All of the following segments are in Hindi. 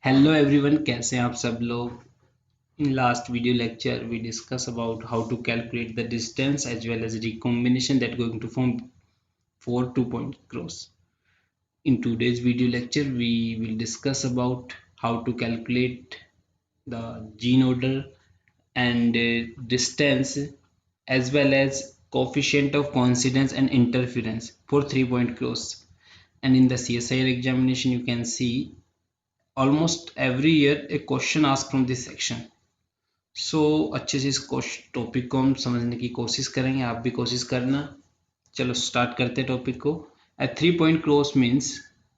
हेलो एवरीवन, कैसे हैं आप सब लोग। In last video lecture we discuss about how to calculate the distance as well as recombination that going to form for 2-point cross. In today's video lecture we will discuss about how to calculate the gene order and distance as well as coefficient of coincidence and interference for 3-point cross. And in the CSIR examination you can see almost every year a question asked from this section. सो अच्छे से इस टॉपिक को हम समझने की कोशिश करेंगे, आप भी कोशिश करना। चलो स्टार्ट करते हैं टॉपिक को। ए 3-point क्रॉस मीन्स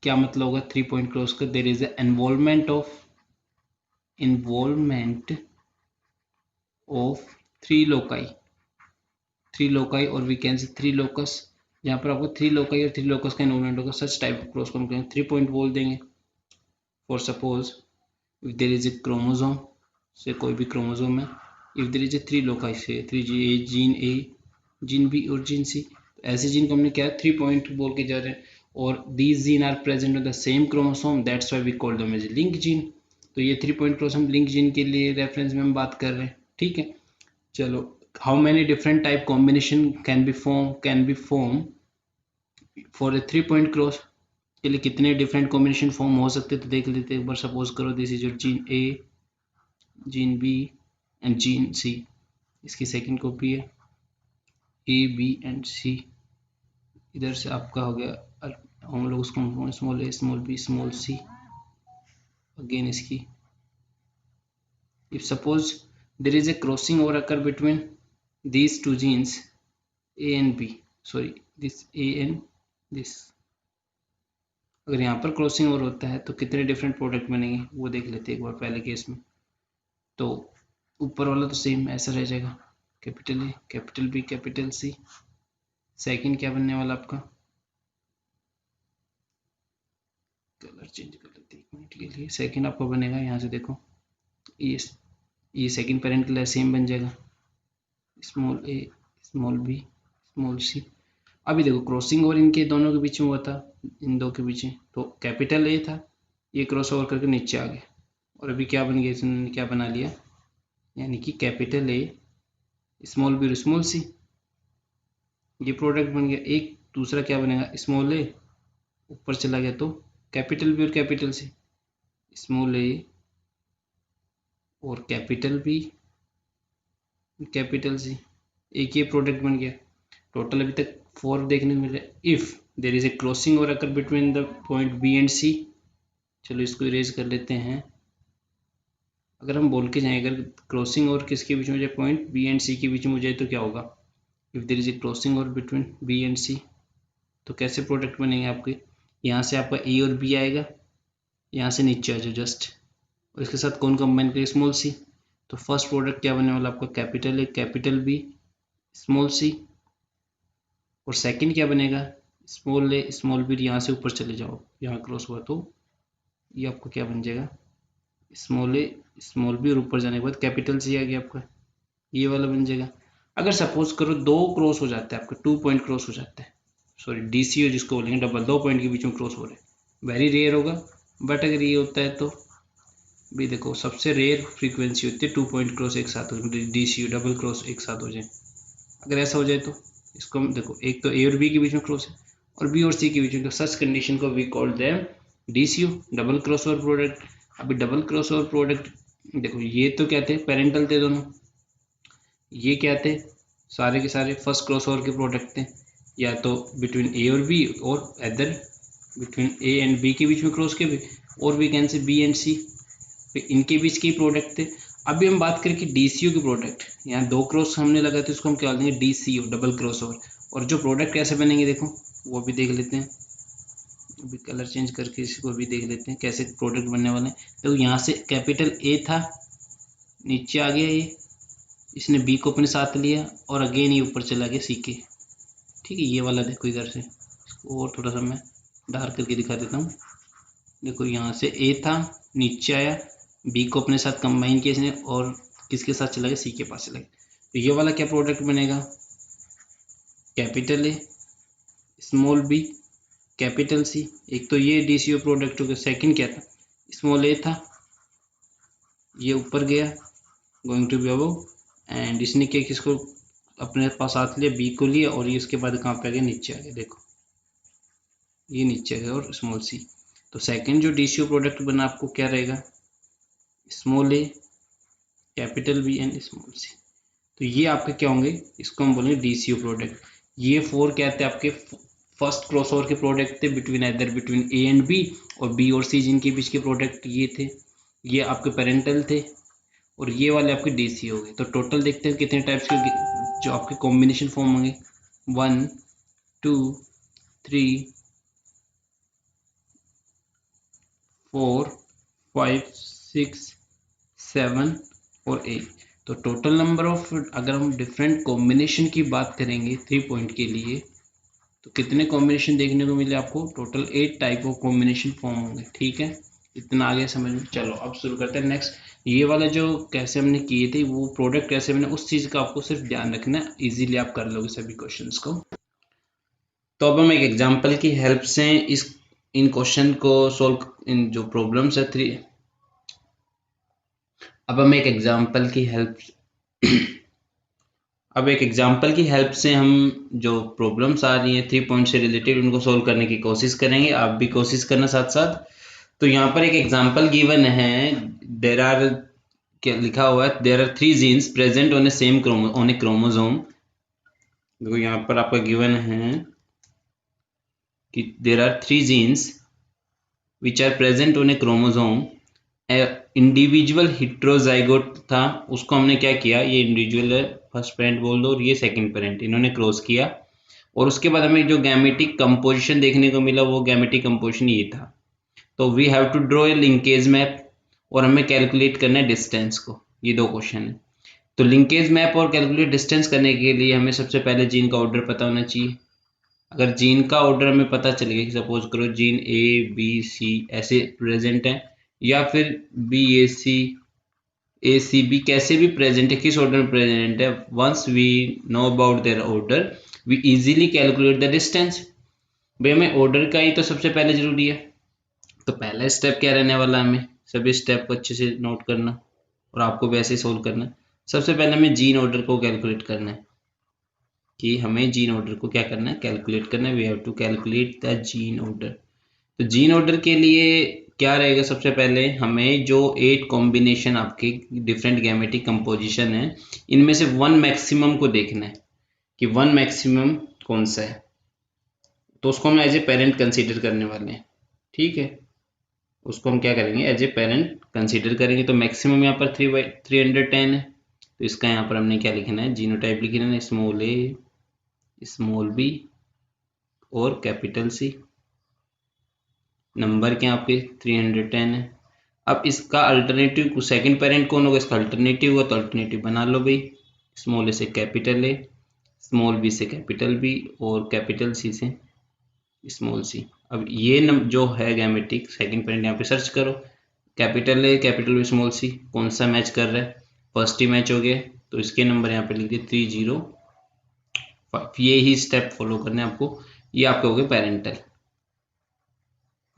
क्या मतलब होगा 3-point क्रॉस का? There is involvement of three loci और वी कैन से 3 लोकस। यहाँ पर आपको 3 लोकाई और 3 लोकस का इन्वॉल्वमेंट होगा, सच टाइप ऑफ क्रॉस को हम 3 पॉइंट बोल देंगे। For suppose if there is a chromosome से कोई भी क्रोमोसोम है, if there is a 3 loci से 3 जीन बी और जीन सी, ऐसे जीन को हमने क्या 3 पॉइंट बोल के जा रहे हैं। और these gene are present on the same chromosome, that's why we call them as link gene. तो ये 3 पॉइंट क्रॉस हम लिंक जीन के लिए रेफरेंस में हम बात कर रहे हैं, ठीक है। चलो, how many different type combination can be form for a 3-point cross के लिए कितने डिफरेंट कॉम्बिनेशन फॉर्म हो सकते हैं तो देख लेते हैं एक बार। सपोज करो this is your gene A, gene B and gene C, इसकी सेकंड कॉपी है ए बी एंड सी। इधर से आपका हो गया, हम लोग उसको small A small B small C, again इसकी। If suppose there is a crossing over occur between these two genes A and B, sorry this A and this, अगर यहाँ पर क्रॉसिंग और होता है तो कितने डिफरेंट प्रोडक्ट बनेंगे वो देख लेते हैं एक बार। पहले केस में तो ऊपर वाला तो सेम ऐसा रह जाएगा, capital A capital B capital C. Second क्या बनने वाला आपका, कलर चेंज कर लेते हैं 1 मिनट के लिए। सेकंड आपका बनेगा, यहाँ से देखो ये सेकंड पेरेंट के लिए सेम बन जाएगा, small A small B small C. अभी देखो क्रॉसिंग ओवर इनके दोनों के बीच में हुआ था, इन दो के बीच में, तो कैपिटल ए था, ये क्रॉस ओवर करके नीचे आ गया और अभी क्या बन गया, इसने क्या बना लिया, यानी कि कैपिटल ए स्मॉल बी और स्मॉल सी, ये प्रोडक्ट बन गया। एक दूसरा क्या बनेगा, स्मॉल ए ऊपर चला गया तो कैपिटल बी और कैपिटल सी, स्मॉल ए और कैपिटल बी कैपिटल सी, एक ये प्रोडक्ट बन गया। टोटल अभी तक 4 देखने को मिल रहा है। If there is a crossing over occur between the point B and C, चलो इसको इरेज कर लेते हैं। अगर हम बोल के जाएं अगर क्रॉसिंग और किसके बीच में जाए, पॉइंट बी एंड सी के बीच में हो जाए तो क्या होगा। If there is a crossing over between B and C तो कैसे प्रोडक्ट बनेंगे आपके, यहाँ से आपका ए और बी आएगा, यहाँ से नीचे आ जाओ जस्ट, और इसके साथ कौन कंबाइन करें, स्मॉल सी। तो फर्स्ट प्रोडक्ट क्या बनने वाला आपका, capital A capital B small C, और सेकंड क्या बनेगा, स्मॉल ए स्मॉल बी। यहाँ से ऊपर चले जाओ, यहाँ क्रॉस हुआ तो ये आपको क्या बन जाएगा, स्मॉल ए स्मॉल बी, और ऊपर जाने के बाद कैपिटल सी आ गया आपका, ये वाला बन जाएगा। अगर सपोज करो 2 क्रॉस हो जाता है आपका, 2-point क्रॉस हो जाता है, सॉरी डीसीओ जिसको बोलेंगे, डबल 2 पॉइंट के बीच में क्रॉस हो रहे हैं, वेरी रेयर होगा, बट अगर ये होता है तो भी देखो सबसे रेयर फ्रीक्वेंसी होती है 2-point क्रॉस एक साथ हो, डीसीओ डबल क्रॉस एक साथ हो जाए। अगर ऐसा हो जाए तो इसको हम देखो, एक तो ए और बी के बीच में क्रॉस है और बी और सी के बीच में, तो सच कंडीशन को we call them DCO double cross over product. अभी डबल क्रॉस ओवर प्रोडक्ट देखो, ये तो क्या थे, पेरेंटल थे दोनों, ये क्या थे, सारे के सारे फर्स्ट क्रॉस ओवर के प्रोडक्ट थे, या तो बिटवीन ए और बी और other between A and B के बीच में क्रॉस के भी, और we can say B and C, इनके बीच के प्रोडक्ट थे। अभी हम बात करें कि डीसीओ के प्रोडक्ट, यहाँ 2 क्रॉस हमने लगाए तो इसको हम क्या बोलेंगे, डीसीओ डबल क्रॉस ओवर। और जो प्रोडक्ट कैसे बनेंगे देखो वो भी देख लेते हैं, अभी कलर चेंज करके इसको भी देख लेते हैं कैसे प्रोडक्ट बनने वाले हैं। तो यहाँ से कैपिटल ए था, नीचे आ गया ये, इसने बी को अपने साथ लिया और अगेन ये ऊपर चला गया सी के, ठीक है। ये वाला देखो इधर से, इसको और थोड़ा सा मैं डार्क करके दिखा देता हूँ। देखो यहाँ से ए था, नीचे आया, बी को अपने साथ कंबाइन किया इसने और किसके साथ चला गया, सी के पास चला गया। तो ये वाला क्या प्रोडक्ट बनेगा, capital A small B capital C. एक तो ये डीसीओ प्रोडक्ट हो गया। सेकंड क्या था, स्मॉल ए था ये ऊपर गया, going to be above, and इसने क्या किसको अपने पास साथ लिया, बी को लिया, और ये उसके बाद कहाँ पे आ गया, नीचे आ गया, देखो ये नीचे आ गया और स्मॉल सी। तो सेकंड जो डीसीओ प्रोडक्ट बना आपको क्या रहेगा, small A capital B and small C. तो ये आपके क्या होंगे, इसको हम बोलेंगे डीसीओ प्रोडक्ट। ये फोर क्या थे आपके फर्स्ट क्रॉसओवर के प्रोडक्ट थे between either between A and B, और बी और सी जिनके बीच के प्रोडक्ट ये थे, ये आपके पेरेंटल थे, और ये वाले आपके डीसी हो गए। तो टोटल देखते हैं कितने टाइप्स के जो आपके कॉम्बिनेशन फॉर्म होंगे, 1 2 3 4 5 6 7 और 8। तो टोटल नंबर ऑफ, अगर हम डिफरेंट कॉम्बिनेशन की बात करेंगे 3 पॉइंट के लिए, तो कितने कॉम्बिनेशन देखने को मिले आपको, total 8 type of combination form होंगे। ठीक है, इतना आगे समझ में। चलो अब शुरू करते हैं नेक्स्ट। ये वाला जो कैसे हमने किए थे, वो प्रोडक्ट कैसे बने, उस चीज़ का आपको सिर्फ ध्यान रखना, इजीली आप कर लोगे सभी क्वेश्चंस को। तो अब हम एक एग्जांपल की हेल्प से इन क्वेश्चन को सोल्व, इन जो प्रॉब्लम्स है 3, अब हम एक एग्जांपल की हेल्प अब एक एग्जांपल की हेल्प से हम जो प्रॉब्लम्स आ रही हैं 3 पॉइंट से रिलेटेड, उनको सोल्व करने की कोशिश करेंगे। आप भी कोशिश करना साथ साथ। तो यहाँ पर एक एग्जांपल गिवन है, देर आर, क्या लिखा हुआ है, there are 3 genes present on a same on a chromosome. देखो यहाँ पर आपका गिवन है कि there are 3 genes which are present on a chromosome, individual heterozygote था, उसको हमने क्या किया, ये इंडिविजुअल है, फर्स्ट पेरेंट बोल दो, और ये सेकंड पेरेंट, इन्होंने क्रॉस किया, और उसके बाद हमें जो गैमेटिक कंपोजिशन देखने को मिला, वो गैमेटिक कंपोजिशन ये था। तो we have to draw a linkage map, और हमें कैलकुलेट करना है डिस्टेंस को। ये 2 क्वेश्चन है। तो लिंकेज मैप और कैलकुलेट डिस्टेंस करने के लिए हमें सबसे पहले जीन का ऑर्डर पता होना चाहिए। अगर जीन का ऑर्डर हमें पता चल गया कि सपोज करो जीन ए बी सी ऐसे प्रेजेंट है, या फिर बी ए सी बी कैसे भी प्रेजेंट है, किस ऑर्डर में प्रेजेंट है, once we know about their order we easily calculate the distance. भाई हमें ऑर्डर का ही तो सबसे पहले जरूरी है। तो पहला स्टेप क्या रहने वाला, हमें सभी स्टेप को अच्छे से नोट करना, और आपको भी ऐसे सोल्व करना है। सबसे पहले हमें जीन ऑर्डर को कैलकुलेट करना है, कि हमें जीन ऑर्डर को क्या करना है, कैलकुलेट करना है। We have to calculate the gene order. तो जीन ऑर्डर के लिए क्या रहेगा, सबसे पहले हमें जो 8 कॉम्बिनेशन आपके डिफरेंट गैमेटिक कंपोजिशन है, इनमें से 1 मैक्सिमम को देखना है कि 1 मैक्सिमम कौन सा है। तो उसको हम एज ए पेरेंट कंसीडर करने वाले हैं। ठीक है, उसको हम क्या करेंगे, एज ए पेरेंट कंसीडर करेंगे। तो मैक्सिमम यहाँ पर 310 है। तो इसका यहाँ पर हमने क्या लिखना है, जीनोटाइप लिखना है, स्मॉल ए स्मॉल बी और कैपिटल सी। नंबर क्या आपके 310 है। अब इसका अल्टरनेटिव, सेकंड पेरेंट कौन होगा, इसका अल्टरनेटिव होगा, तो अल्टरनेटिव बना लो भाई। स्मॉल ए से कैपिटल ए, स्मॉल बी से कैपिटल बी, और कैपिटल सी से स्मॉल सी। अब ये जो है गैमेटिक सेकंड पेरेंट, यहाँ पे सर्च करो, capital A capital B small C, कौन सा मैच कर रहा है, फर्स्ट ही मैच हो गया। तो इसके नंबर यहाँ पे लिख दिए 305। ये ही स्टेप फॉलो करने आपको। ये आपके हो गए पेरेंटल।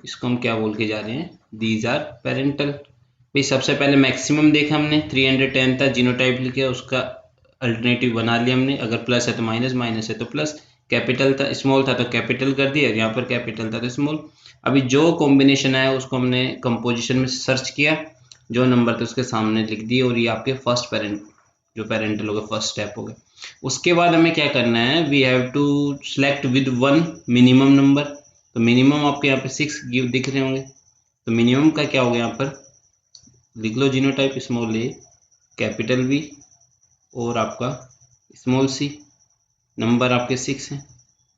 इसको हम क्या बोल के जा रहे हैं, दीज आर पेरेंटल। भाई सबसे पहले मैक्सिमम देखा हमने 310 था, जीनोटाइप लिखे, उसका अल्टरनेटिव बना लिया हमने। अगर प्लस है तो माइनस, माइनस है तो प्लस। कैपिटल था, स्मॉल था तो कैपिटल कर दिया, यहाँ पर कैपिटल था तो स्मॉल। अभी जो कॉम्बिनेशन आया उसको हमने कंपोजिशन में सर्च किया, जो नंबर थे उसके सामने लिख दिए, और ये आपके फर्स्ट पेरेंट जो पेरेंटल हो गए, फर्स्ट स्टेप हो गए। उसके बाद हमें क्या करना है, we have to select with 1 minimum number. तो मिनिमम आपके यहाँ पे 6 गिव दिख रहे होंगे। तो मिनिमम का क्या हो गया, यहाँ पर लिख लो genotype small A capital B और आपका स्मॉल सी। नंबर आपके 6 हैं।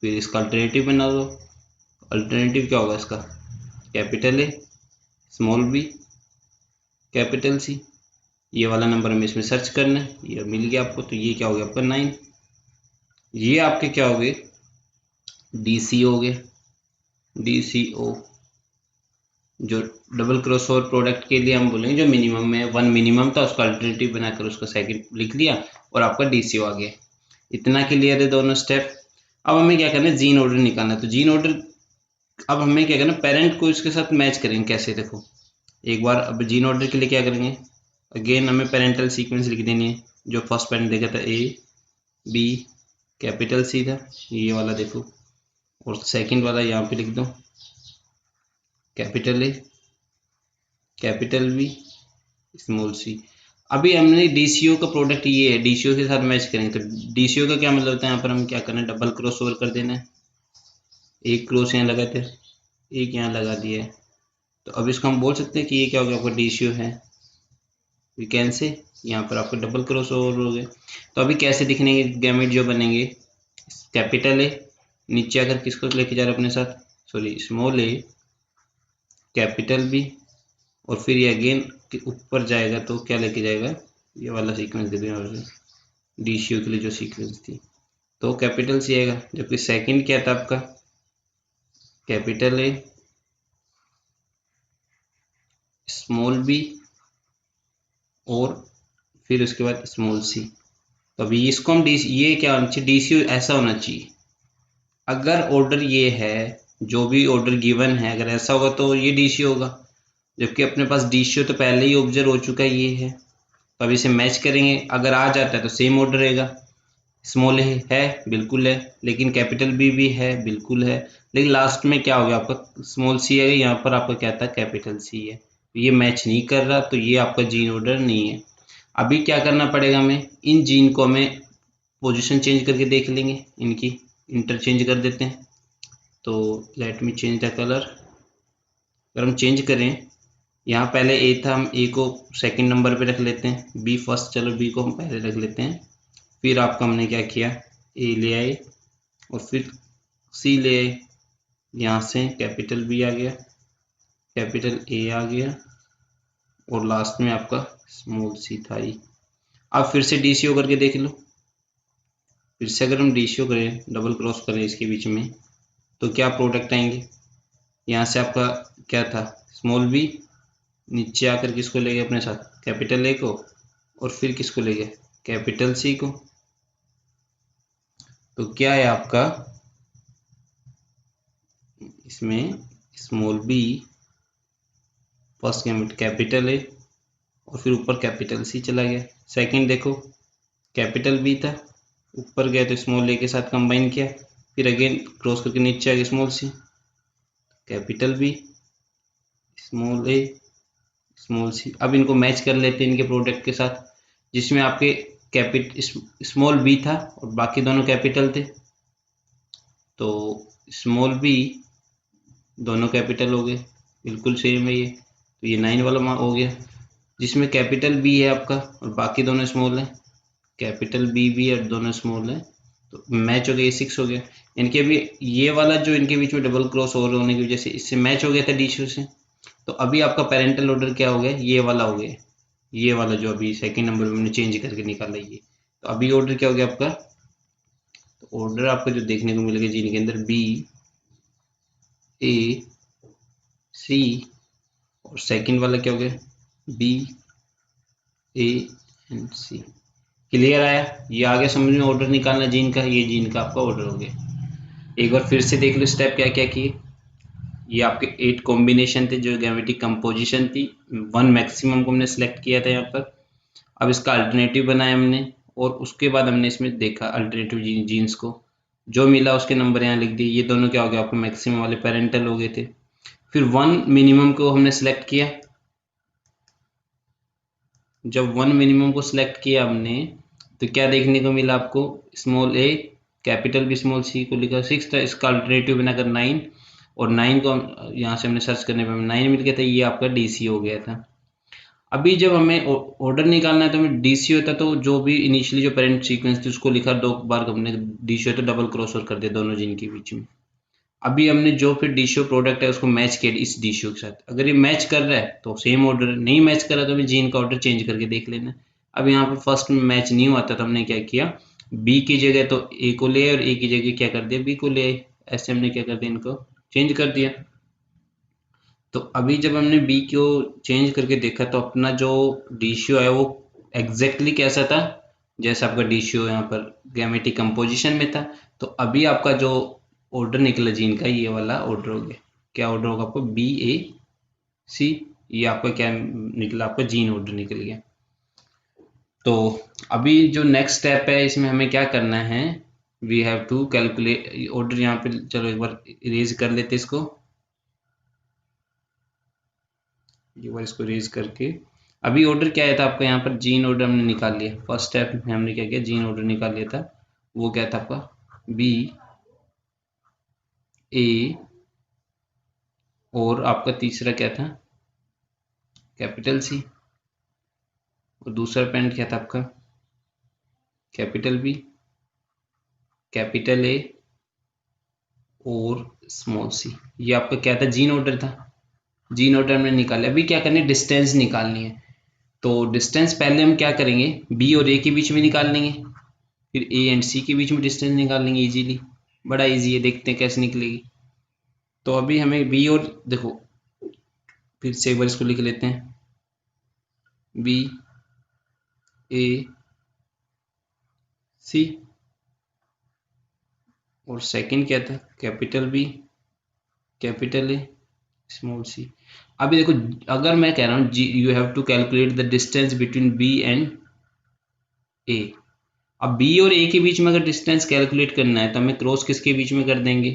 फिर इसका अल्टरनेटिव बना दो। अल्टरनेटिव क्या होगा इसका, capital A small B capital C. ये वाला नंबर हमें इसमें सर्च करना है, ये मिल गया आपको। तो ये क्या हो गया आपका 9। ये आपके क्या हो गए, डीसी हो गए, डीसीओ। जो डबल क्रॉसओवर प्रोडक्ट के लिए हम बोलेंगे जो मिनिमम में 1 मिनिमम था, उसका अल्टरनेटिव बनाकर उसका सेकंड लिख दिया, और आपका डीसीओ आ गया। इतना क्लियर है दोनों स्टेप। अब हमें क्या करना है, जीन ऑर्डर निकालना है। तो जीन ऑर्डर अब हमें क्या करना है, पेरेंट को इसके साथ मैच करेंगे। कैसे, देखो एक बार अब जीन ऑर्डर के लिए क्या करेंगे, अगेन हमें पेरेंटल सीक्वेंस लिख देनी है। जो फर्स्ट पेरेंट देखा था ए बी कैपिटल सी था, ये वाला देखो, और सेकंड वाला यहाँ पे लिख दो capital A capital B small C. अभी हमने डीसीओ का प्रोडक्ट ये है, डीसीओ के साथ मैच करेंगे। तो डीसीओ का क्या मतलब होता है, यहाँ पर हम क्या करना है, डबल क्रॉस ओवर कर देना है। एक क्रॉस यहाँ लगाते हैं, एक यहाँ लगा दिया है, तो अब इसको हम बोल सकते हैं कि ये क्या हो गया, आपका डीसीओ है। वी कैन से यहाँ पर आपका डबल क्रॉस ओवर हो गया। तो अभी कैसे दिखने गैमेट जो बनेंगे, कैपिटल ए नीचे आकर किसको लेके जा रहे अपने साथ, sorry small A capital B, और फिर ये अगेन ऊपर जाएगा तो क्या लेके जाएगा, ये वाला सीक्वेंस दे दें डीसीओ के लिए जो सीक्वेंस थी, तो कैपिटल सी आएगा। जबकि सेकंड क्या था आपका, कैपिटल ए स्मॉल बी और फिर उसके बाद स्मॉल सी। तो अभी इसको हम ये क्या होना चाहिए, डीसीओ ऐसा होना चाहिए। अगर ऑर्डर ये है, जो भी ऑर्डर गिवन है, अगर ऐसा होगा तो ये डीसीओ होगा। जबकि अपने पास डीसीओ तो पहले ही ऑब्जर्व हो चुका है, ये है, तो अभी इसे मैच करेंगे। अगर आ जाता है तो सेम ऑर्डर रहेगा, स्मॉल है बिल्कुल है, लेकिन कैपिटल बी भी है बिल्कुल है, लेकिन लास्ट में क्या हो गया आपका स्मॉल सी है, यहाँ पर आपका क्या था कैपिटल सी है, ये मैच नहीं कर रहा, तो ये आपका जीन ऑर्डर नहीं है। अभी क्या करना पड़ेगा हमें, इन जीन को हमें पोजीशन चेंज करके देख लेंगे, इनकी इंटरचेंज कर देते हैं। तो let me change the colour. अगर हम चेंज करें, यहाँ पहले ए था, हम ए को सेकंड नंबर पे रख लेते हैं, बी फर्स्ट, चलो बी को हम पहले रख लेते हैं। फिर आपका हमने क्या किया, ए ले आए और फिर सी ले आए, यहाँ से कैपिटल बी आ गया, कैपिटल ए आ गया, और लास्ट में आपका स्मॉल सी था ही। अब फिर से डीसीओ करके देख लो। फिर से अगर हम डीसीओ करें, डबल क्रॉस करें इसके बीच में, तो क्या प्रोडक्ट आएंगे, यहाँ से आपका क्या था स्मॉल बी, नीचे आकर किसको ले गए अपने साथ कैपिटल ए को, और फिर किसको ले गए कैपिटल सी को। तो क्या है आपका इसमें small B first gamete capital A और फिर ऊपर कैपिटल सी चला गया। सेकंड देखो कैपिटल बी था, ऊपर गया तो स्मॉल ए के साथ कंबाइन किया, फिर अगेन क्रॉस करके नीचे आ गया small C, capital B small A small सी। अब इनको मैच कर लेते हैं इनके प्रोडक्ट के साथ, जिसमें आपके स्मॉल बी था और बाकी दोनों कैपिटल थे। तो स्मॉल बी दोनों कैपिटल हो गए, बिल्कुल सेम है ये, तो ये 9 वाला हो गया। जिसमें कैपिटल बी है आपका और बाकी दोनों स्मॉल हैं, कैपिटल बी भी और दोनों स्मॉल हैं, तो मैच हो गया, ये 6 हो गया। इनके भी ये वाला जो इनके बीच में डबल क्रॉस ओवर होने की वजह से इससे मैच हो गया था डीसीओ से। तो अभी आपका पेरेंटल ऑर्डर क्या हो गया, ये वाला हो गया, ये वाला जो अभी सेकंड नंबर में हमने चेंज करके निकाला ये। तो अभी ऑर्डर क्या हो गया आपका, तो ऑर्डर आपका जो देखने को मिलेगा जीन के अंदर बी ए सी, और सेकंड वाला क्या हो गया B A and C. Clear आया, ये आगे समझ में ऑर्डर निकालना जीन का, ये जीन का आपका ऑर्डर हो गया। एक बार फिर से देख लो स्टेप क्या क्या किए। ये आपके 8 कॉम्बिनेशन थे जो गैमेटिक कंपोजिशन थी, 1 मैक्सिमम को हमने सेलेक्ट किया था यहाँ पर। अब इसका अल्टरनेटिव बनाया हमने, और उसके बाद हमने इसमें देखा अल्टरनेटिव जीन्स को, जो मिला उसके नंबर यहाँ लिख दिए। ये दोनों क्या हो गया आपको मैक्सिमम वाले पेरेंटल हो गए थे। फिर 1 मिनिमम को हमने सेलेक्ट किया, जब 1 मिनिमम को सिलेक्ट किया हमने, तो क्या देखने को मिला आपको, small A capital B small सी को लिखा 6 था, इसका अल्टरनेटिव बनाकर 9, और 9 को यहाँ से हमने सर्च करने पर 9 मिल गया था, ये आपका डीसी हो गया था। अभी जब हमें ऑर्डर निकालना है तो हमें डीसी होता, तो जो भी इनिशियली जो पेरेंट सीक्वेंस थी उसको लिखा 2 बार, हमने डीसी होता डबल क्रॉस ओवर कर दिया दोनों जीन के बीच में। अभी हमने जो फिर डीसीओ प्रोडक्ट है उसको मैच किया इस डीसीओ के साथ। अगर ये मैच कर रहा है तो सेम ऑर्डर, नहीं मैच कर रहा तो हमें जीन का ऑर्डर चेंज करके देख लेना। अब यहाँ पर फर्स्ट में मैच नहीं हुआ था तो हमने क्या किया, बी की जगह तो ए को ले और ए की जगह क्या कर दिया बी को ले, ऐसे हमने क्या कर दिया इनको चेंज कर दिया। तो अभी जब हमने बी को चेंज करके देखा तो अपना जो डीसीओ है वो एग्जैक्टली कैसा था जैसा आपका डीसीओ यहाँ पर गैमेटिक कंपोजिशन में था। तो अभी आपका जो ऑर्डर निकला जीन का ये वाला ऑर्डर हो गया। क्या ऑर्डर होगा आपको बी ए सी, ये आपका क्या निकला आपका जीन ऑर्डर निकल गया। तो अभी जो नेक्स्ट स्टेप है इसमें हमें क्या करना है, we have to calculate order. यहाँ पे चलो एक बार इरेज कर लेते इसको, एक बार इसको इरेज करके अभी ऑर्डर क्या आया था आपका, यहाँ पर जीन ऑर्डर हमने निकाल लिया। फर्स्ट स्टेप में हमने क्या किया, जीन ऑर्डर निकाल लिया था। वो क्या था आपका, बी ए, और आपका तीसरा क्या था, कैपिटल सी, और दूसरा पेंट क्या था आपका, कैपिटल बी, कैपिटल ए और स्मॉल सी। ये आपका क्या था, जीन ऑर्डर था। जीन ऑर्डर हमने निकाला। अभी क्या करना है, डिस्टेंस निकालनी है। तो डिस्टेंस पहले हम क्या करेंगे, बी और ए के बीच में निकाल लेंगे, फिर ए एंड सी के बीच में डिस्टेंस निकाल लेंगे इजीली। बड़ा इजी है, देखते हैं कैसे निकलेगी। तो अभी हमें बी और, देखो फिर से एक बार इसको लिख लेते हैं, बी ए सी, और सेकंड क्या था, capital B, capital A, small C. अभी देखो, अगर मैं कह रहा हूँ you have to calculate the distance between B and A. अब बी और ए के बीच में अगर डिस्टेंस कैलकुलेट करना है तो हमें क्रॉस किसके बीच में कर देंगे,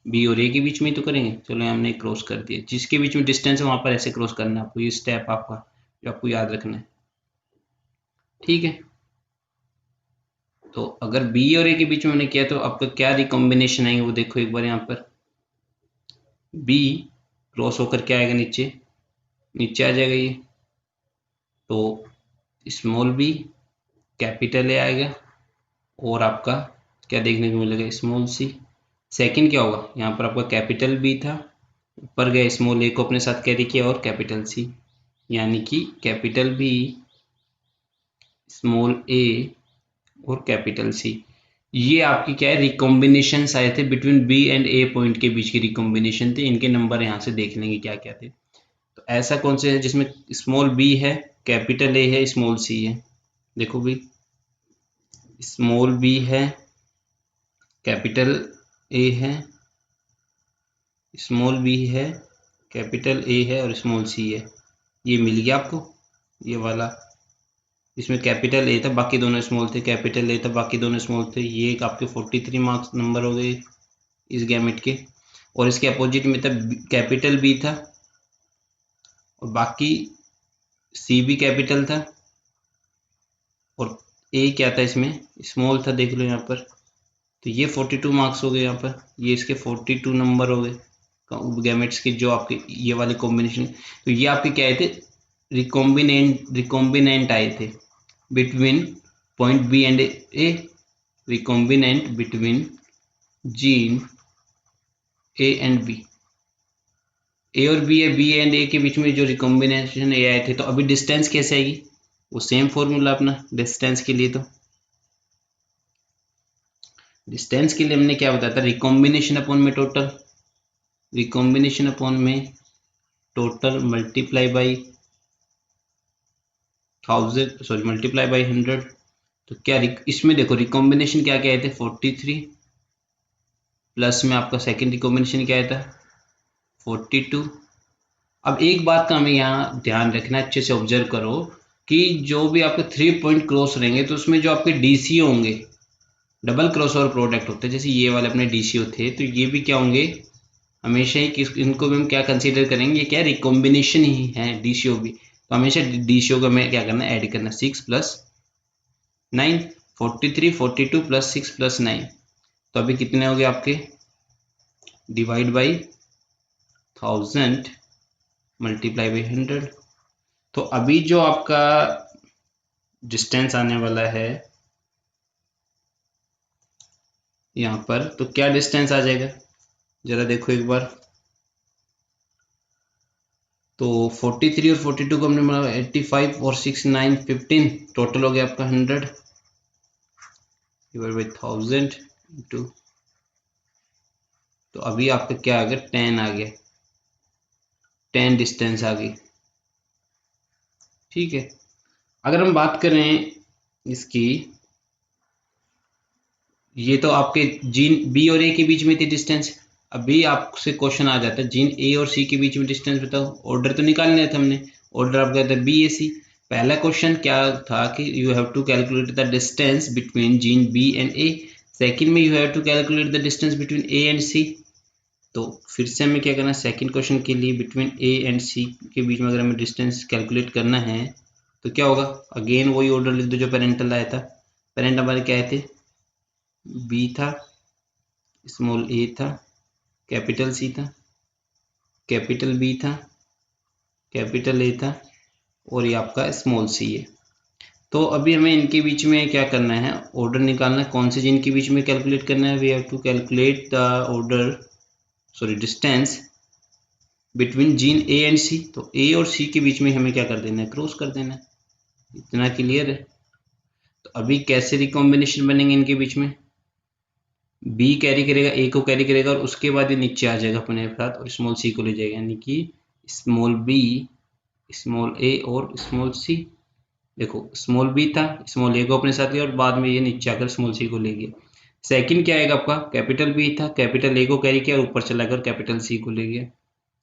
बी और ए के बीच में ही तो करेंगे। चलो हमने क्रॉस कर दिया, जिसके बीच में डिस्टेंस है वहां पर ऐसे क्रॉस करना है आपको। ये स्टेप आपका जो आपको याद रखना है, ठीक है। तो अगर बी और ए के बीच में मैंने किया तो आपका क्या रिकॉम्बिनेशन आएंगे वो देखो एक बार। यहाँ पर बी क्रॉस होकर क्या आएगा, नीचे नीचे आ जाएगा ये, तो स्मॉल बी, कैपिटल ए आएगा, और आपका क्या देखने को मिलेगा, स्मॉल सी। सेकंड क्या होगा, यहाँ पर आपका कैपिटल बी था, ऊपर गया स्मॉल ए को अपने साथ कैरी किया, और कैपिटल सी, यानी कि कैपिटल बी, स्मॉल ए और कैपिटल सी। ये आपकी क्या है, रिकॉम्बिनेशन आए थे between B and A point के बीच की रिकॉम्बिनेशन थे। इनके नंबर यहाँ से देख लेंगे क्या क्या थे। तो ऐसा कौन से है जिसमें स्मॉल बी है, कैपिटल ए है, स्मॉल सी है। देखो भी, स्मॉल बी है, कैपिटल ए है, स्मॉल बी है, कैपिटल ए है, और स्मॉल सी है। ये मिल गया आपको, ये वाला। इसमें कैपिटल ए था, बाकी दोनों स्मॉल थे, कैपिटल ए था, बाकी दोनों स्मॉल थे। ये एक आपके 43 मार्क्स नंबर हो गए इस गैमेट के। और इसके अपोजिट में था कैपिटल बी था, और बाकी सी भी कैपिटल था, और ए क्या था इसमें, स्मॉल था, देख लो यहाँ पर। तो ये 42 मार्क्स हो गए यहाँ पर, ये इसके 42 नंबर हो गए गैमेट्स के, जो आपके ये वाले कॉम्बिनेशन। तो ये आपके क्या आए थे, रिकॉम्बिनेंट आए थे between point B and A, recombinant between gene A and B. A और बी है, बी एंड ए के बीच में जो रिकॉम्बिनेशन ए आए थे। तो अभी डिस्टेंस कैसे आएगी, वो सेम फॉर्मूला अपना डिस्टेंस के लिए। तो डिस्टेंस के लिए हमने क्या बताया था, रिकॉम्बिनेशन अपॉन में टोटल, रिकॉम्बिनेशन अपॉन में total multiply by 1000, sorry multiply by 100। तो क्या इसमें देखो रिकॉम्बिनेशन क्या क्या आए थे, 43, प्लस में आपका सेकेंड रिकॉम्बिनेशन क्या आया था, 42। अब एक बात का हमें यहाँ ध्यान रखना, अच्छे से ऑब्जर्व करो कि जो भी आपके 3 पॉइंट क्रॉस रहेंगे तो उसमें जो आपके डीसीओ होंगे, डबल क्रॉस ओवर प्रोडक्ट होते हैं, जैसे ये वाले अपने डीसीओ थे, तो ये भी क्या होंगे हमेशा ही, इनको भी हम क्या कंसीडर करेंगे, ये क्या रिकॉम्बिनेशन ही है डीसीओ भी। तो हमेशा डीसीओ का हमें क्या करना है, ऐड करना, 6 + 9, 43, 42 + 6 + 9। तो अभी कितने हो गए आपके, डिवाइड बाई 1000 मल्टीप्लाई बाई 100। तो अभी जो आपका डिस्टेंस आने वाला है यहाँ पर, तो क्या डिस्टेंस आ जाएगा जरा देखो एक बार। तो 43 और 42 को हमने मिला 85, और 6 9 15, टोटल हो गया आपका 100 डिवाइड बाई 1000 इंटू। तो अभी आपका क्या आ गया, 10 आ गया, 10 डिस्टेंस आ गई, ठीक है। अगर हम बात करें इसकी, ये तो आपके जीन बी और ए के बीच में थी डिस्टेंस। अभी आपसे क्वेश्चन आ जाता है जीन ए और सी के बीच में डिस्टेंस बताओ। ऑर्डर तो निकालना था हमने, ऑर्डर आपका था बी ए सी। पहला क्वेश्चन क्या था कि you have to calculate the distance between gene B and A. Second में you have to calculate the distance between A and C. तो फिर से हमें क्या करना है, सेकंड क्वेश्चन के लिए बिटवीन ए एंड सी के बीच में अगर हमें डिस्टेंस कैलकुलेट करना है तो क्या होगा, अगेन वही ऑर्डर लिख दो जो पेरेंटल आया था। पेरेंट हमारे क्या थे, बी था, स्मॉल ए था, कैपिटल सी था, कैपिटल बी था, कैपिटल ए था, और ये आपका स्मॉल सी है। तो अभी हमें इनके बीच में क्या करना है, ऑर्डर निकालना है। कौन से जीन के बीच में कैलकुलेट करना है, we have to calculate the order distance between gene A and C. तो ए और सी के बीच में हमें क्या कर देना है, क्रॉस कर देना है। इतना क्लियर है। तो अभी कैसे रिकॉम्बिनेशन बनेंगे इनके बीच में, बी कैरी करेगा, ए को कैरी करेगा, और उसके बाद ये नीचे आ जाएगा अपने साथ और स्मॉल सी को ले जाएगा, यानी कि स्मॉल बी, स्मॉल ए और स्मॉल सी। देखो स्मॉल बी था, स्मॉल ए को अपने साथ लिया और बाद में ये नीचे आकर स्मॉल सी को ले गया। सेकंड क्या आएगा आपका, कैपिटल बी था, कैपिटल ए को कैरी किया और ऊपर चला गया और कैपिटल सी को ले गया,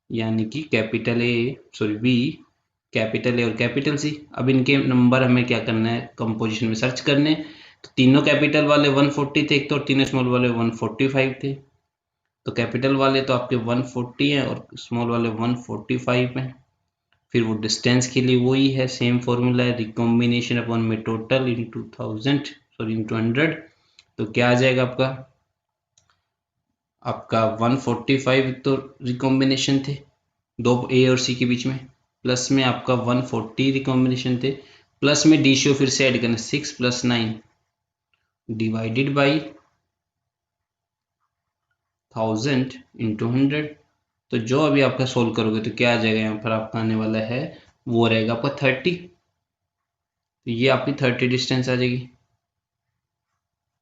यानी कि capital A sorry B, capital A और कैपिटल सी। अब इनके नंबर हमें क्या करना है, कंपोजिशन में सर्च करने। तो तीनों कैपिटल वाले 140 थे एक तो, और तीनों स्मॉल वाले 145 थे। तो कैपिटल वाले तो आपके 140 हैं और स्मॉल वाले 145 हैं। फिर वो डिस्टेंस के लिए वही है, सेम फॉर्मूला है, रिकॉम्बिनेशन अपॉन में टोटल इंटू 100। तो क्या आ जाएगा आपका 145 तो रिकॉम्बिनेशन थे दो ए और सी के बीच में, प्लस में आपका 140 रिकॉम्बिनेशन थे, प्लस में डी शो फिर से ऐड करना, 6 + 9 डिवाइडेड बाई 1000 इंटू 100। तो जो अभी आपका सोल्व करोगे तो क्या आ जाएगा, यहाँ पर आपका आने वाला है वो रहेगा आपका 30। तो ये आपकी 30 डिस्टेंस आ जाएगी।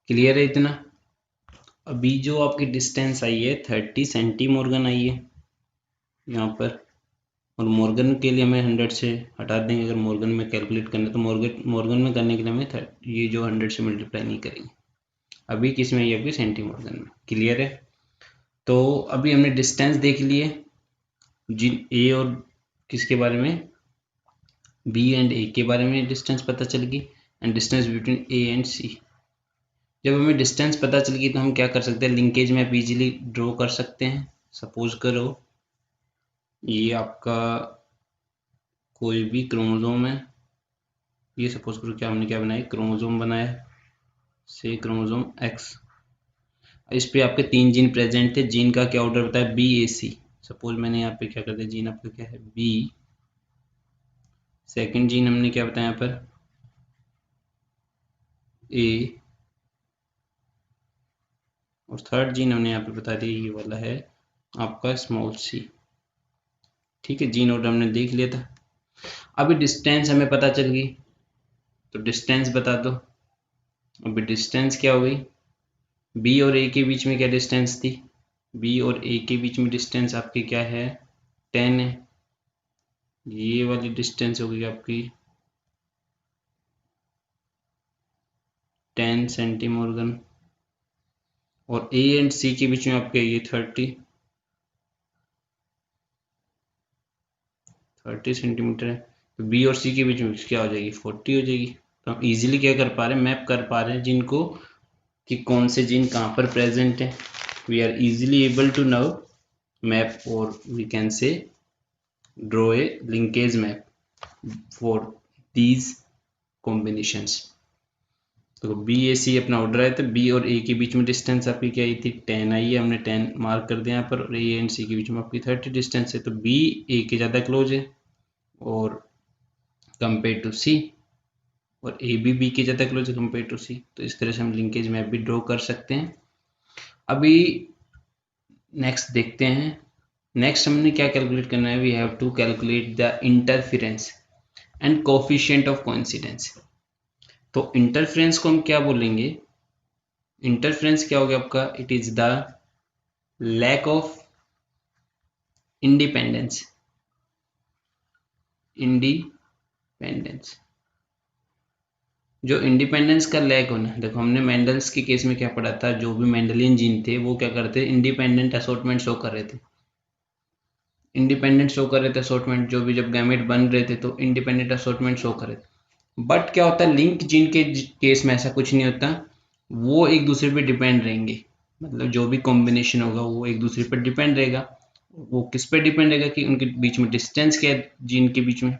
क्लियर है इतना। अभी जो आपकी डिस्टेंस आई है 30 सेंटीमॉर्गन आई है यहाँ पर, और मॉर्गन के लिए हमें 100 से हटा देंगे। अगर मॉर्गन में कैलकुलेट करना है तो मॉर्गन में करने के लिए हमें ये जो 100 से मल्टीप्लाई नहीं करेंगे। अभी किस में, ये आपकी सेंटीमॉर्गन में। क्लियर है। तो अभी हमने डिस्टेंस देख लिए जिन ए और किसके बारे में, बी एंड ए के बारे में डिस्टेंस पता चल गई, and distance between A and C. जब हमें डिस्टेंस पता चल गई तो हम क्या कर सकते हैं, लिंकेज मैप इजीली ड्रॉ कर सकते हैं। सपोज करो ये आपका कोई भी क्रोमोसोम है, ये सपोज करो क्या हमने क्या बनाया, क्रोमोसोम बनाया से क्रोमोसोम एक्स। इस पे आपके 3 जीन प्रेजेंट थे, जीन का क्या ऑर्डर बताया, बी ए सी। सपोज मैंने यहाँ पे क्या कर दिया, जीन आपका क्या है बी, सेकंड जीन हमने क्या बताया यहाँ पर ए, और थर्ड जीन हमने यहाँ पे बता दिया ये वाला है आपका स्मॉल सी। ठीक है, जीन ऑर्डर हमने देख लिया था। अभी डिस्टेंस हमें पता चल गई, तो डिस्टेंस बता दो। अभी डिस्टेंस क्या हो गई, बी और ए के बीच में क्या डिस्टेंस थी, बी और ए के बीच में डिस्टेंस आपकी क्या है 10 है। ये वाली डिस्टेंस हो गई आपकी 10 सेंटीमॉर्गन, और ए एंड सी के बीच में आपके ये 30 सेंटीमीटर है। तो बी और सी के बीच में क्या हो जाएगी 40 हो जाएगी। तो हम इजीली क्या कर पा रहे हैं, मैप कर पा रहे हैं जिनको कि कौन से जीन कहाँ पर प्रेजेंट है। We are easily able to now map, और we can say draw a linkage map for these combinations. तो बी ए सी अपना ऑर्डर आया था, बी और ए के बीच में डिस्टेंस आपकी क्या आई थी 10 आई है, हमने 10 मार्क कर दिया यहाँ पर, और ए एंड सी के बीच में आपकी 30 डिस्टेंस है। तो बी ए के ज़्यादा क्लोज है और कंपेयर टू सी, और ए बी के ज़्यादा क्लोज है कंपेयर टू सी। तो इस तरह से हम लिंकेज मैप भी ड्रॉ कर सकते हैं। अभी नेक्स्ट देखते हैं, नेक्स्ट हमने क्या कैलकुलेट करना है, we have to calculate the interference and coefficient of coincidence. तो इंटरफेरेंस को हम क्या बोलेंगे, इंटरफेरेंस क्या हो गया आपका, it is the lack of independence, जो इंडिपेंडेंस का लैक होना। देखो हमने मेंडल्स के केस में क्या पढ़ा था, जो भी मेंडलियन जीन थे वो क्या करते, इंडिपेंडेंट असॉर्टमेंट शो कर रहे थे। इंडिपेंडेंट शो कर रहे थे असॉर्टमेंट, जो भी जब गैमेट बन रहे थे तो इंडिपेंडेंट असॉर्टमेंट शो कर रहे थे। बट क्या होता है लिंक जीन के केस में ऐसा कुछ नहीं होता, वो एक दूसरे पे डिपेंड रहेंगे, मतलब जो भी कॉम्बिनेशन होगा वो एक दूसरे पर डिपेंड रहेगा। वो किस पे डिपेंड रहेगा कि उनके बीच में डिस्टेंस क्या है जीन के बीच में।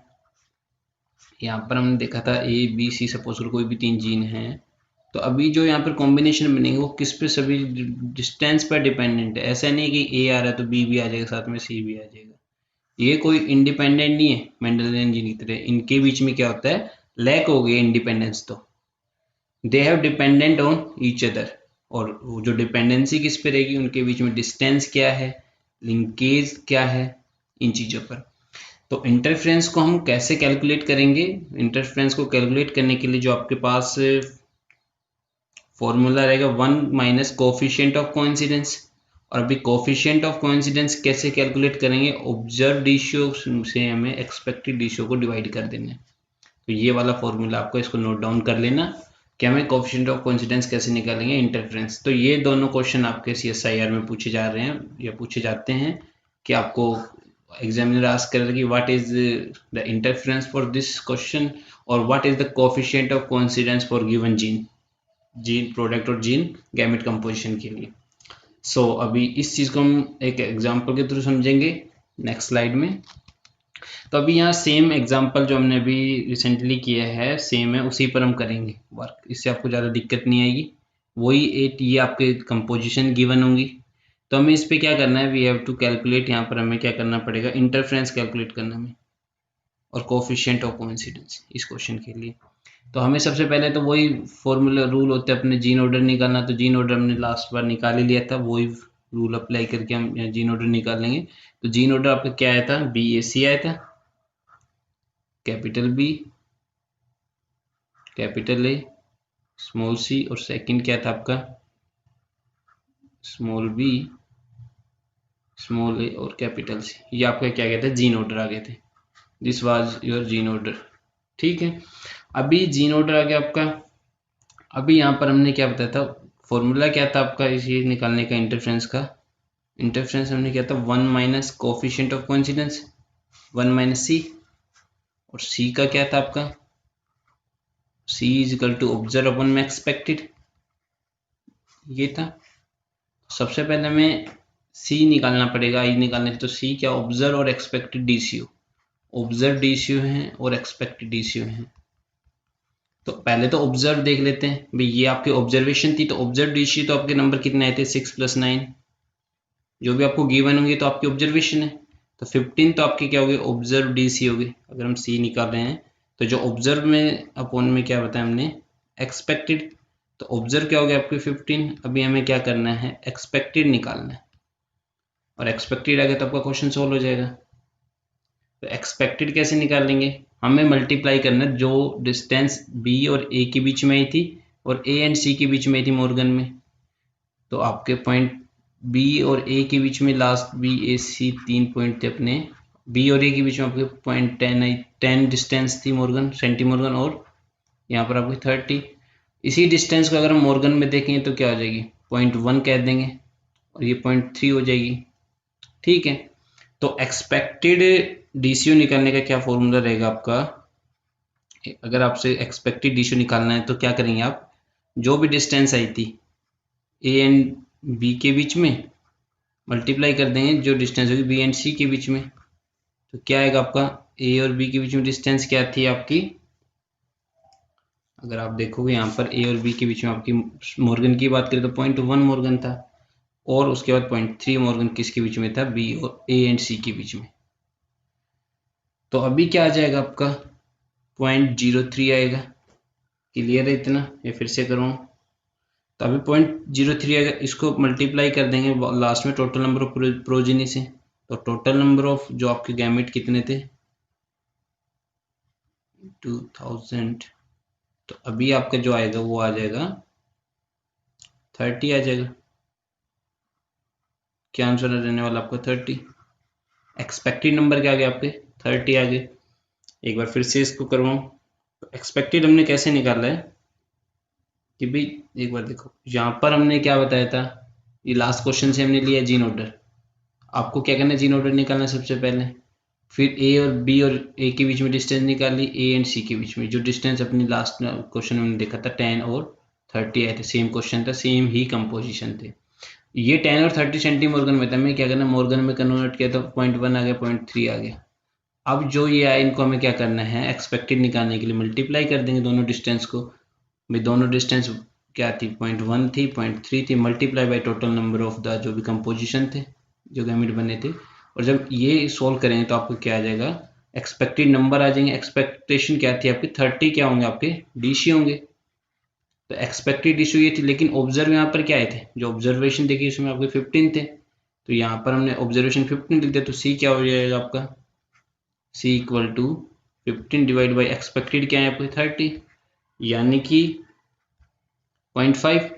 यहाँ पर हमने देखा था ए बी सी, सपोज कोई भी 3 जीन हैं, तो अभी जो यहाँ पर कॉम्बिनेशन बनेंगे वो किस पे, सभी डिस्टेंस पर डिपेंडेंट है। ऐसा नहीं कि ए आ रहा है तो बी भी आ जाएगा, साथ में सी भी आ जाएगा। ये कोई इंडिपेंडेंट नहीं है मेंडलियन जीन की तरह। इनके बीच में क्या होता है, लैक हो गई इंडिपेंडेंस, तो they have dependent on each other. और वो जो डिपेंडेंसी किस पे रहेगी, उनके बीच में डिस्टेंस क्या है, लिंकेज क्या है, इन चीज़ों पर। तो इंटरफ्रेंस को हम कैसे कैलकुलेट करेंगे, इंटरफ्रेंस को कैलकुलेट करने के लिए जो आपके पास फॉर्मूला रहेगा 1 माइनस कोफिशिएंट ऑफ कोइंसिडेंस। और अभी कोफिशिएंट ऑफ कोइंसिडेंस कैसे कैलकुलेट करेंगे, ऑब्जर्व रेशियो से हमें एक्सपेक्टेड रेशियो को डिवाइड कर देना है। तो ये वाला फॉर्मूला आपको, इसको नोट डाउन कर लेना कि हमें कोफिशिएंट ऑफ कोइंसिडेंस कैसे निकालेंगे इंटरफ्रेंस। तो ये दोनों क्वेश्चन आपके CSIR में पूछे जा रहे हैं या पूछे जाते हैं कि आपको एग्जामिनर आस्क कर रहा है कि what is the interference for this question और what is the coefficient of coincidence for given gene product और जीन गैमेट कंपोजिशन के लिए। सो अभी इस चीज़ को हम एक एग्जांपल के थ्रू समझेंगे नेक्स्ट स्लाइड में। तो अभी यहाँ सेम एग्जांपल जो हमने अभी रिसेंटली किया है सेम है, उसी पर हम करेंगे वर्क, इससे आपको ज़्यादा दिक्कत नहीं आएगी। वही ये आपके कंपोजिशन गिवन होंगी। तो हमें इस पर क्या करना है, वी हैव टू कैलकुलेट, यहाँ पर हमें क्या करना पड़ेगा, इंटरफ्रेंस कैलकुलेट करना हमें और कोफिशिएंट ऑफ कोइंसिडेंस इस क्वेश्चन के लिए। तो हमें सबसे पहले तो वही फॉर्मूला रूल होते हैं अपने जीन ऑर्डर निकालना। तो जीन ऑर्डर हमने लास्ट बार निकाल ही लिया था, वही रूल अप्लाई करके हम जीन ऑर्डर निकाल लेंगे। तो जीन ऑर्डर आपका क्या आया था, BAC आया था, capital B, capital A, small c, और सेकंड क्या था आपका, स्मॉल b, स्मॉल a और कैपिटल C। ये आपका क्या कहते हैं, जीन ऑर्डर आ गए थे। This was your gene order. ठीक है, अभी जीन ऑर्डर आ गया आपका। अभी यहाँ पर हमने क्या बताया था, फॉर्मूला क्या था आपका इसे निकालने का इंटरफ्रेंस का। इंटरफ्रेंस हमने किया था 1 minus coefficient of coincidence 1 minus C, और C का क्या था आपका, C is equal to observe upon में एक्सपेक्टेड, ये था। सबसे पहले हमें C निकालना पड़ेगा, I निकालने के। तो C क्या, ऑब्जर्व और एक्सपेक्टेड DCO, ऑब्जर्व DCO है और एक्सपेक्टेड DCO है। तो पहले तो ऑब्जर्व देख लेते हैं भाई, ये आपकी ऑब्जर्वेशन थी। तो ऑब्जर्व DCO तो आपके नंबर कितने आए थे, 6 + 9, जो भी आपको गिवन होंगे तो आपकी ऑब्जर्वेशन है। तो 15 तो आपकी क्या होगी, ऑब्जर्व DC होगी। अगर हम C निकाल रहे हैं तो जो ऑब्जर्व में अपॉन में क्या बताया हमने, एक्सपेक्टेड। तो ऑब्जर्व क्या हो गया आपकी 15। अभी हमें क्या करना है, एक्सपेक्टेड निकालना है, और एक्सपेक्टेड आ गया तो आपका क्वेश्चन सोल्व हो जाएगा। तो एक्सपेक्टेड कैसे निकालेंगे, हमें मल्टीप्लाई करना है जो डिस्टेंस B और A के बीच में आई थी और A एंड C के बीच में आई थी मॉर्गन में। तो आपके पॉइंट B और A के बीच में लास्ट BAC 3 पॉइंट थे अपने। B और A के बीच में आपके पॉइंट 10 डिस्टेंस थी मॉर्गन, सेंटी मॉर्गन, और यहाँ पर आपकी 30। इसी डिस्टेंस को अगर हम मॉर्गन में देखेंगे तो क्या हो जाएगी, 0.1 कह देंगे, और ये 0.3 हो जाएगी। ठीक है, तो एक्सपेक्टेड DCO निकालने का क्या फॉर्मूला रहेगा आपका। अगर आपसे एक्सपेक्टेड DCO निकालना है तो क्या करेंगे आप, जो भी डिस्टेंस आई थी A एंड B के बीच में मल्टीप्लाई कर देंगे जो डिस्टेंस होगी B एंड C के बीच में। तो क्या आएगा आपका, A और B के बीच में डिस्टेंस क्या थी आपकी, अगर आप देखोगे यहाँ पर A और B के बीच में आपकी मॉर्गन की बात करें तो 0.1 मॉर्गन था, और उसके बाद 0.3 मॉर्गन किसके बीच में था, B और A एंड C के बीच में। तो अभी क्या आ जाएगा आपका, 0.03 आएगा। क्लियर है इतना, या फिर से करूँ, तो अभी 0.03 आएगा। इसको मल्टीप्लाई कर देंगे लास्ट में टोटल नंबर ऑफ प्रोजेनी से। तो टोटल नंबर ऑफ जो आपके गैमेट कितने थे, 2000। तो अभी आपका जो आएगा वो आ जाएगा 30 आ जाएगा। क्या आंसर रहने वाला आपका, 30। एक्सपेक्टेड नंबर क्या आ गया आपके, 30 आ गए। एक बार फिर से इसको करवाऊँ, तो एक्सपेक्टेड हमने कैसे निकाला है कि भाई, एक बार देखो यहाँ पर हमने क्या बताया था, ये लास्ट क्वेश्चन से हमने लिया जीन ऑर्डर। आपको क्या करना है, जीन ऑर्डर निकालना सबसे पहले, फिर ए और बी और ए के बीच में डिस्टेंस निकाली, ए एंड सी के बीच में जो डिस्टेंस अपनी लास्ट क्वेश्चन में देखा था 10 और 30 आए थे, सेम क्वेश्चन था, सेम ही कंपोजिशन थे। ये 10 और 30 सेंटी मोर्गन में था, हमें क्या करना, मोर्गन में कन्वर्ट किया तो 0.1 आ गया, 0.3 आ गया। अब जो ये आया इनको हमें क्या करना है, एक्सपेक्टेड निकालने के लिए मल्टीप्लाई कर देंगे दोनों डिस्टेंस को। भाई दोनों डिस्टेंस क्या थी, 0.1 थी, 0.3 थी, multiply by total number of the जो भी कंपोजिशन थे, जो गैमेट बने थे। और जब ये सोल्व करेंगे तो आपको क्या आ जाएगा, एक्सपेक्टेड नंबर आ जाएंगे। एक्सपेक्टेशन क्या थी आपकी, 30 क्या होंगे आपके, डीसी होंगे। तो एक्सपेक्टेड इशू ये थी, लेकिन ऑब्जर्व यहाँ पर क्या आए थे, जो ऑब्जर्वेशन देखिए उसमें आपके 15 थे, तो यहाँ पर हमने ऑब्जर्वेशन 15 लिख दिया, तो सी क्या हो जाएगा आपका, C equal to 15 divide by expected क्या है आपके 30, यानी कि 0.5।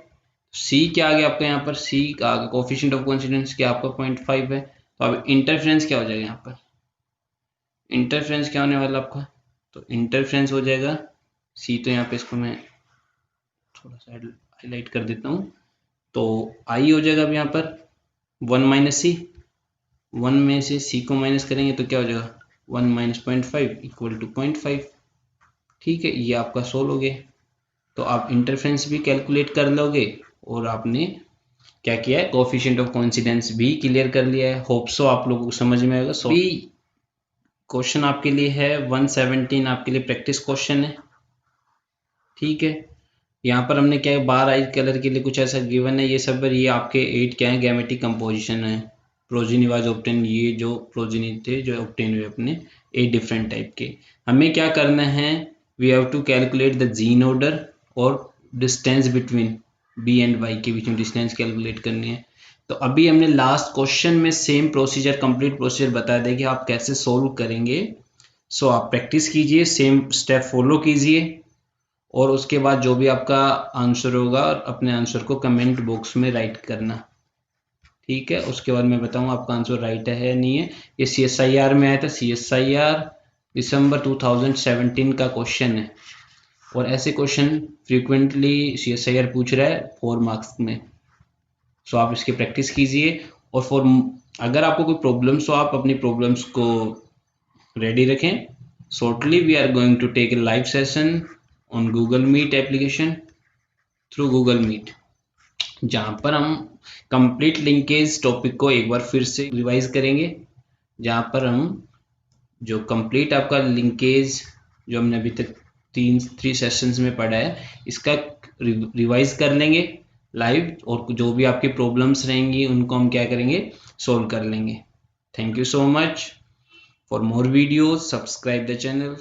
सी क्या आ गया आपका यहाँ पर, सी का आ गया कोफिशिएंट ऑफ कोइंसिडेंस क्या आपका 0.5 है। तो अब इंटरफेरेंस क्या हो जाएगा यहाँ पर, इंटरफेरेंस क्या होने वाला आपका, तो इंटरफेरेंस हो जाएगा सी, तो यहाँ पे इसको मैं थोड़ा सा हाईलाइट कर देता हूँ, तो आई हो जाएगा अब यहाँ पर 1 माइनस सी, 1 में से सी को माइनस करेंगे तो क्या हो जाएगा, 1 माइनस 0.5 इक्वल टू 0.5। ठीक है, ये आपका सोल्व हो गया। तो आप इंटरफेरेंस भी कैलकुलेट कर लोगे और आपने क्या किया है, कोफिशिएंट ऑफ कोइंसिडेंस भी क्लियर कर लिया है। होप सो आप लोगों को समझ में आएगा। सो क्वेश्चन आपके लिए है 117, आपके लिए प्रैक्टिस क्वेश्चन है। ठीक है, यहाँ पर हमने क्या है, बार आई कलर के लिए कुछ ऐसा गिवन है, ये सब ये आपके 8 क्या है, गैमेटिक कंपोजिशन है, प्रोजिनी वाज ऑब्टेन, ये जो प्रोजिनी थे जो ऑब्टेन हुए अपने 8 डिफरेंट टाइप के। हमें क्या करना है, we have to calculate the gene order और distance between B and Y के बीच में डिस्टेंस कैलकुलेट करनी है। तो अभी हमने लास्ट क्वेश्चन में सेम प्रोसीजर, कंप्लीट प्रोसीजर बता दें कि आप कैसे सोल्व करेंगे। सो आप प्रैक्टिस कीजिए, सेम स्टेप फॉलो कीजिए, और उसके बाद जो भी आपका आंसर होगा अपने आंसर को कमेंट बॉक्स में राइट करना। ठीक है, उसके बाद मैं बताऊंगा आपका आंसर राइट है या नहीं है। ये CSIR में आया था, CSIR दिसंबर 2017 का क्वेश्चन है, और ऐसे क्वेश्चन फ्रीक्वेंटली CSIR पूछ रहा है 4 मार्क्स में। सो आप इसकी प्रैक्टिस कीजिए, और अगर आपको कोई प्रॉब्लम्स हो आप अपनी प्रॉब्लम्स को रेडी रखें। Shortly we are going to take a live session on Google Meet application, through Google Meet, जहाँ पर हम कंप्लीट लिंकेज टॉपिक को एक बार फिर से रिवाइज करेंगे, जहाँ पर हम जो कंप्लीट आपका लिंकेज जो हमने अभी तक 3 सेशंस में पढ़ा है इसका रिवाइज कर लेंगे लाइव, और जो भी आपकी प्रॉब्लम्स रहेंगी उनको हम क्या करेंगे, सोल्व कर लेंगे। Thank you so much. For more videos subscribe the channel.